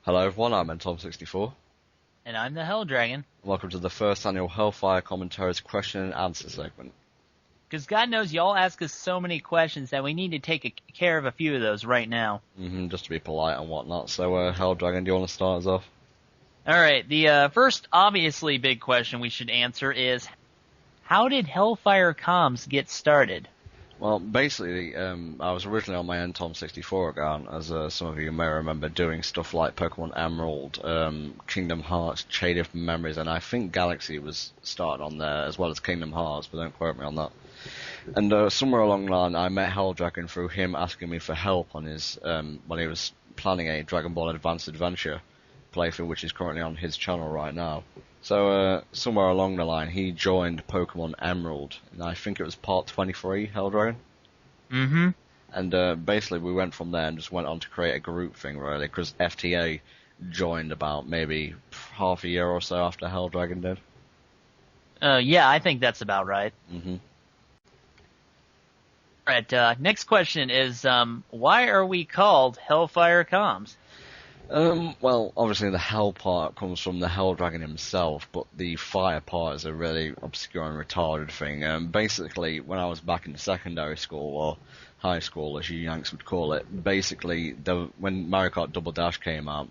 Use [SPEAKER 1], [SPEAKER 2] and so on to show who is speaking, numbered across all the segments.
[SPEAKER 1] Hello everyone, I'm NTom64.
[SPEAKER 2] And I'm the Helldragon.
[SPEAKER 1] Welcome to the first annual Hellfire Commentaries question and answer segment.
[SPEAKER 2] Because God knows y'all ask us so many questions that we need to take care of a few of those right now.
[SPEAKER 1] Just to be polite and whatnot. So, Helldragon, do you want to start us off?
[SPEAKER 2] Alright, the first obviously big question we should answer is, how did HellfireComms get started?
[SPEAKER 1] Well, basically, I was originally on my NTom64 account, as some of you may remember, doing stuff like Pokemon Emerald, Kingdom Hearts, Chain of Memories, and I think Galaxy was started on there, as well as Kingdom Hearts, but don't quote me on that. And somewhere along the line, I met Helldragon through him asking me for help on his, when he was planning a Dragon Ball Advanced Adventure playthrough, which is currently on his channel right now. So, somewhere along the line, he joined Pokemon Emerald, and I think it was part 23, Helldragon?
[SPEAKER 2] Mm-hmm.
[SPEAKER 1] And basically we went from there and just went on to create a group thing, really, because FTA joined about maybe half a year or so after Helldragon did.
[SPEAKER 2] Yeah, I think that's about right.
[SPEAKER 1] Mm-hmm.
[SPEAKER 2] Alright, next question is, why are we called HellfireComms?
[SPEAKER 1] Well, obviously the Hell part comes from the Helldragon himself, but the Fire part is a really obscure and retarded thing. Basically, when I was back in secondary school, or high school as you Yanks would call it, basically, when Mario Kart Double Dash came out,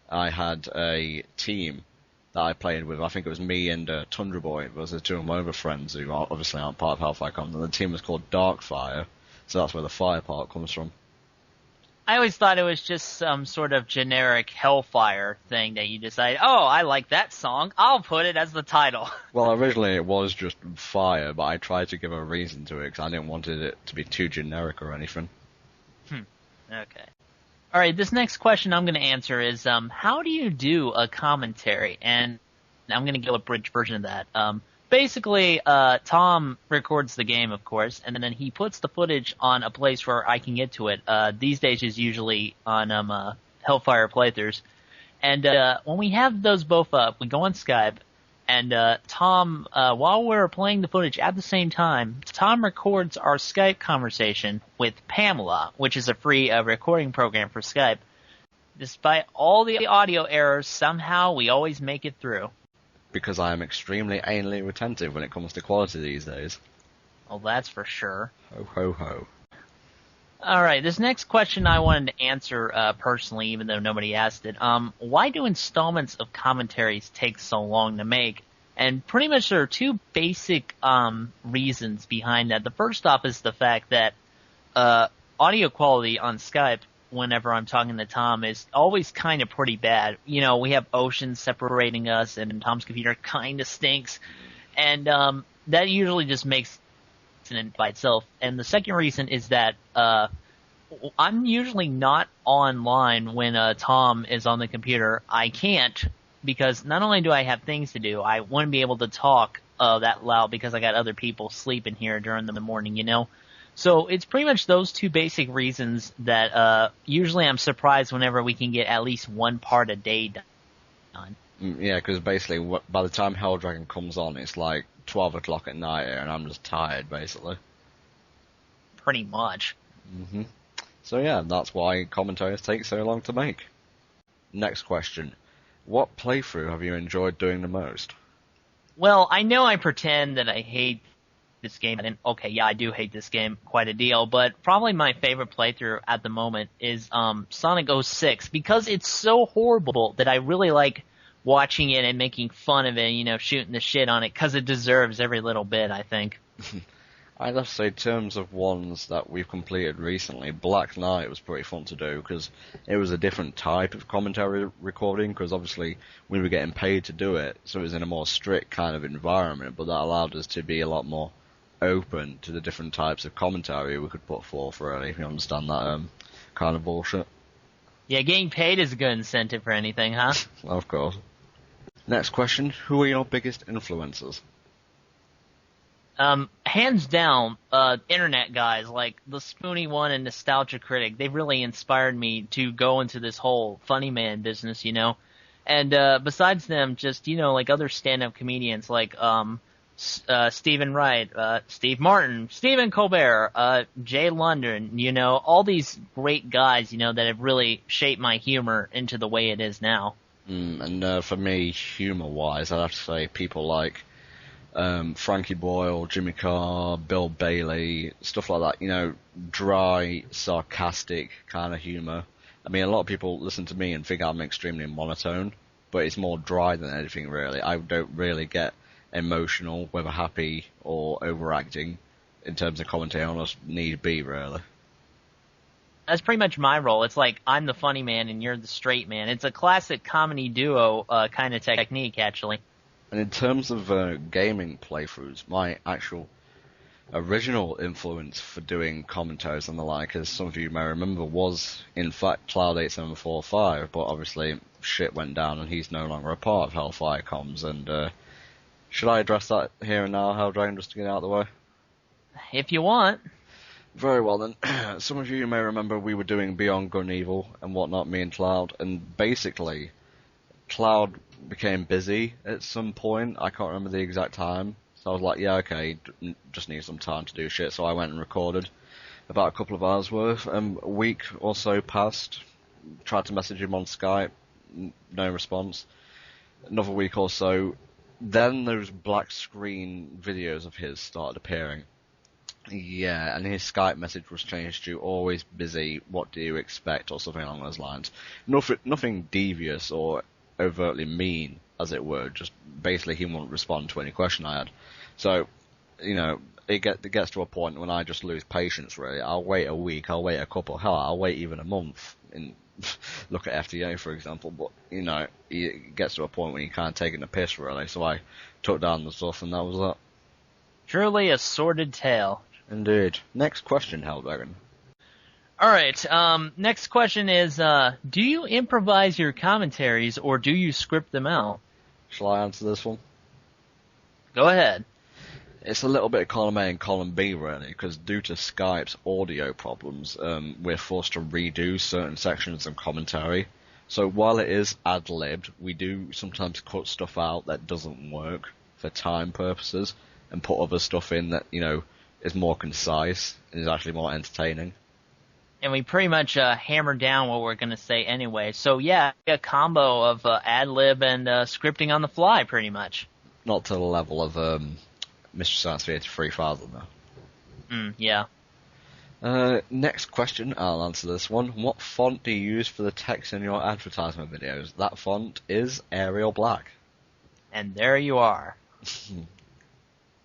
[SPEAKER 1] I had a team that I played with. I think it was me and Tundra Boy, was the two of my other friends who obviously aren't part of HellfireComms, and the team was called Darkfire, so that's where the Fire part comes from.
[SPEAKER 2] I always thought it was just some sort of generic Hellfire thing that you decide, oh, I like that song, I'll put it as the title.
[SPEAKER 1] Well, originally it was just Fire, but I tried to give a reason to it because I didn't want it to be too generic or anything.
[SPEAKER 2] Okay. Alright, this next question I'm going to answer is, how do you do a commentary? And I'm going to give a bridge version of that. Basically, Tom records the game, of course, and then he puts the footage on a place where I can get to it. These days is usually on Hellfire playthroughs. And when we have those both up, we go on Skype, and Tom, while we're playing the footage at the same time, Tom records our Skype conversation with Pamela, which is a free recording program for Skype. Despite all the audio errors, somehow we always make it through.
[SPEAKER 1] Because I am extremely anally retentive when it comes to quality these days.
[SPEAKER 2] Well, that's for sure.
[SPEAKER 1] Ho ho ho.
[SPEAKER 2] Alright, this next question I wanted to answer personally, even though nobody asked it. Why do installments of commentaries take so long to make? And pretty much there are two basic reasons behind that. The first off is the fact that audio quality on Skype, whenever I'm talking to Tom, is always kind of pretty bad. You know, we have oceans separating us, and Tom's computer kind of stinks. And that usually just makes it by itself. And the second reason is that I'm usually not online when Tom is on the computer. I can't, because not only do I have things to do, I wouldn't be able to talk that loud because I got other people sleeping here during the morning, you know? So it's pretty much those two basic reasons that usually I'm surprised whenever we can get at least one part a day done.
[SPEAKER 1] Yeah, because basically by the time Helldragon comes on, it's like 12 o'clock at night here, and I'm just tired, basically.
[SPEAKER 2] Pretty much.
[SPEAKER 1] So yeah, that's why commentaries take so long to make. Next question. What playthrough have you enjoyed doing the most?
[SPEAKER 2] Well, I know I pretend that I hate this game, and okay, yeah, I do hate this game quite a deal, but probably my favorite playthrough at the moment is Sonic 06, because it's so horrible that I really like watching it and making fun of it, you know, shooting the shit on it, because it deserves every little bit, I think.
[SPEAKER 1] I'd have to say, in terms of ones that we've completed recently, Black Knight was pretty fun to do, because it was a different type of commentary recording, because obviously we were getting paid to do it, so it was in a more strict kind of environment, but that allowed us to be a lot more open to the different types of commentary we could put forth, really, if you understand that kind of bullshit.
[SPEAKER 2] Yeah, getting paid is a good incentive for anything, huh?
[SPEAKER 1] Of course. Next question, who are your biggest influencers?
[SPEAKER 2] Hands down, internet guys like the Spoony One and Nostalgia Critic, they've really inspired me to go into this whole funny man business, you know? And, besides them, just, you know, like other stand-up comedians like, Stephen Wright, Steve Martin, Stephen Colbert, Jay London, all these great guys, that have really shaped my humor into the way it is now.
[SPEAKER 1] And for me, humor-wise, I'd have to say people like Frankie Boyle, Jimmy Carr, Bill Bailey, stuff like that, dry, sarcastic kind of humor. I mean, a lot of people listen to me and think I'm extremely monotone, but it's more dry than anything, really. I don't really get emotional, whether happy or overacting, in terms of commentary on us need be, really.
[SPEAKER 2] That's pretty much my role. It's like I'm the funny man and you're the straight man. It's a classic comedy duo kind of technique, actually.
[SPEAKER 1] And in terms of gaming playthroughs, my actual original influence for doing commentaries and the like, as some of you may remember, was in fact Cloud8745, but obviously shit went down and he's no longer a part of HellfireComms, and should I address that here and now, HelldraGon, just to get out of the way?
[SPEAKER 2] If you want.
[SPEAKER 1] Very well then. Some of you may remember we were doing Beyond Good and Evil and whatnot, me and Cloud, and basically Cloud became busy at some point. I can't remember the exact time. So I was like, yeah, okay, just need some time to do shit. So I went and recorded about a couple of hours worth. A week or so passed. Tried to message him on Skype. No response. Another week or so. Then those black screen videos of his started appearing. Yeah, and his Skype message was changed to always busy, what do you expect, or something along those lines. Nothing devious or overtly mean, as it were, just basically he wouldn't respond to any question I had. So, it gets to a point when I just lose patience, really. I'll wait a week, I'll wait a couple, hell, I'll wait even a month. Look at FDA, for example, but, it gets to a point when you're kind of taking the piss, really. So I took down the stuff, and that was that.
[SPEAKER 2] Truly a sordid tale.
[SPEAKER 1] Indeed. Next question, HelldraGon.
[SPEAKER 2] Alright, next question is, do you improvise your commentaries, or do you script them out?
[SPEAKER 1] Shall I answer this one?
[SPEAKER 2] Go ahead.
[SPEAKER 1] It's a little bit of column A and column B, really, because due to Skype's audio problems, we're forced to redo certain sections of commentary. So while it is ad-libbed, we do sometimes cut stuff out that doesn't work for time purposes, and put other stuff in that, is more concise and is actually more entertaining.
[SPEAKER 2] And we pretty much hammer down what we're going to say anyway. So yeah, a combo of ad-lib and scripting on the fly, pretty much. Not
[SPEAKER 1] to the level of Mr. Science Theater 3000, though.
[SPEAKER 2] Yeah.
[SPEAKER 1] Next question, I'll answer this one. What font do you use for the text in your advertisement videos? That font is Arial Black.
[SPEAKER 2] And there you are.